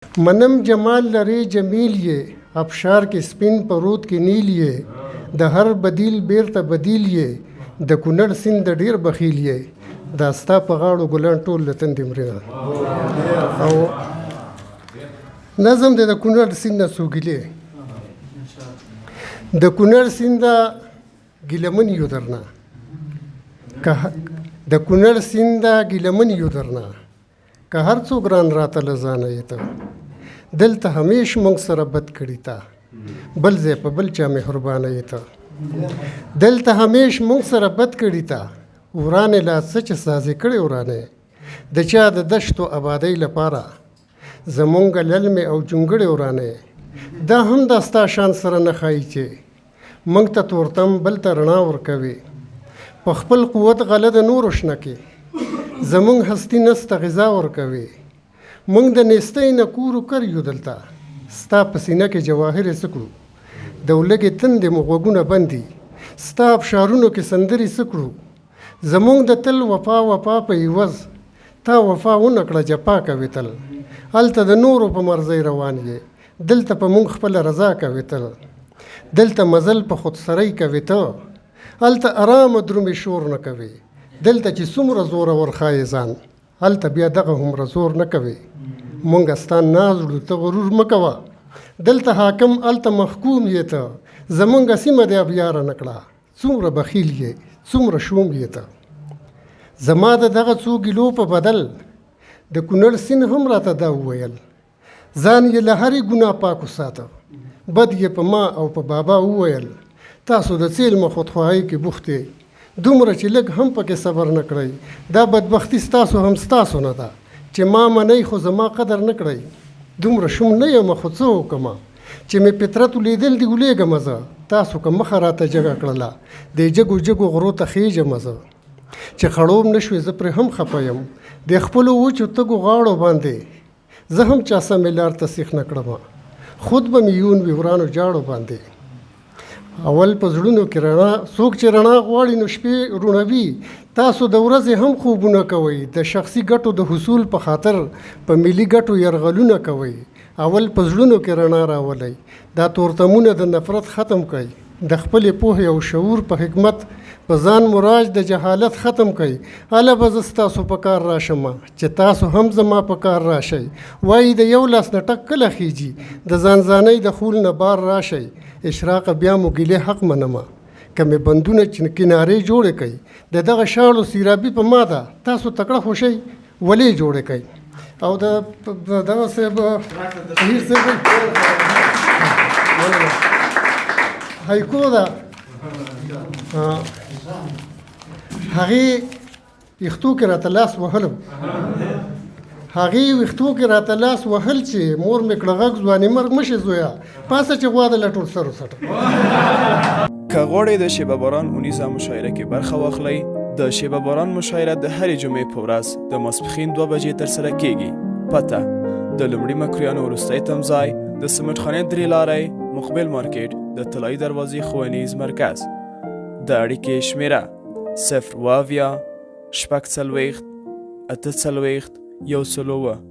منم جمال لري جمیل یې ابشار کې سپین پرود کې نیل یې د هر بدیل بیرته بدیل یې د کونړ سیند د ډیر بخیل یې دا ستا په غاړو ګلان ټول له تندې مرینه او نظم دی د کونړ سیند نه څو ګیلې د کونړ سیند ګیلمن یو درنه د کونړ سیند ګیلمن یو درنه که هر څوک ران راته له ځانه یې ته دلته همیش موږ سره بد کړي تا بل ځای په بل چا مهربانه یې ته دلته همیش موږ سره بد کړي تا ورانې لا څه چې سازې کړې ورانې د چا د دشتو آبادۍ لپاره زمونږ للمې او جونګړې ورانې دا هم دا ستا شان سره نه ښایي چې موږ ته تورتم بل ته رڼا ورکوي په خپل قوت غله د نورو شنه کې زمونږ هستی نسته غذا ورکوي موږ د نیستۍ نه کورو کر یو دلته ستا په سینه کې جواهرې څه کړو د ولږې تندې مو غوږونه بندي ستا ابشارونو کې سندرې څه کړو زمونږ د تل وفا وفا په عوض تا وفا ونه کړه جفا کوې تل هلته د نورو په مرضۍ روان یې دلته په موږ خپله رضا کوې تل دلته مزل په خودسرۍ کوې ته هلته ارامه درومې شور نه کوې دلته چې څومره زوره ورښایې ځان هلته بیا دغه هومره زور نه کوې مونږ ستا ناز وړو ته غرور مه کوه دلته حاکم هلته محکوم یې ته زمونږ سیمه دې ابیاره نه کړه څومره بخیل یې څومره شوم یې ته زما د دغه څو ګیلو په بدل د کونړ سیند هم راته دا وویل ځان یې له هرې ګناه پاک وساته بد یې په ما او په بابا وویل تاسو د څیلمه خودخواهۍ کې بوخت یې دومره چې لږ هم پکې صبر نه کړئ دا بدبختي ستاسو هم ستاسو نه ده چې ما منئ خو زما قدر نه کړئ دومره شوم نه یم خو څه وکړمه چې مې فطرت ولیدل دي ولیږم زه تاسو که مخه راته جګه کړله د جګو جګو غرو ته خیږم زه چې خړوب نه شوې زه پرې هم خفه یم د خپلو وچو تږو غاړو باندې زه هم چا سمې لار ته سیخ نه کړمه خود به مې یون وي ورانو جاړو باندې اول په زړونو کې رڼا څوک چې رڼا غواړي نو شپې روڼوي تاسو د ورځې هم خوبونه کوئ د شخصي ګټو د حصول په خاطر په ملي ګټو یرغلونه کوئ اول په زړونو کې رڼا راولئ دا تورتمونه د نفرت ختم کړئ د خپلې پوهې او شعور په حکمت په ځان مراج د جهالت ختم کړئ هله به زه ستاسو په کار راشم چې تاسو هم زما په کار راشئ وایي د یو لاس نه ټک کله خیږي د ځانځانۍ د خول نه بار راشئ اشراق بیا مو ګیلې حق منمه که مې بندونه کنارې جوړې کوي د دغه شاړو سیرابي په ما ده تاسو تکړه خوشئ ولې جوړې کوي او د دغه صاحب شهیر صاحب هایکو ده هغې ویښتو کې راته لاس وهلم هغې ویښتو کې راته لاس وهل چې مور مې کړه غږ ځواني مرګ مشې زویا پاسه چې غوا د لټور سر وسټه که غواړئ د شیبه باران اونیزه مشاعره کې برخه واخلئ د شیبه باران مشاعره د هرې جمعې په ورځ د ماسپښین 2 بجې ترسره کیږي پته د لومړي مکرویانو وروستی تمځای د سمټ خانې 3 لارۍ مقبل مارکیټ د طلایي دروازې ښوونیز مرکز د اړیکې شمیره 0 واویا شپږ څلوېښت اته څلوېښت 101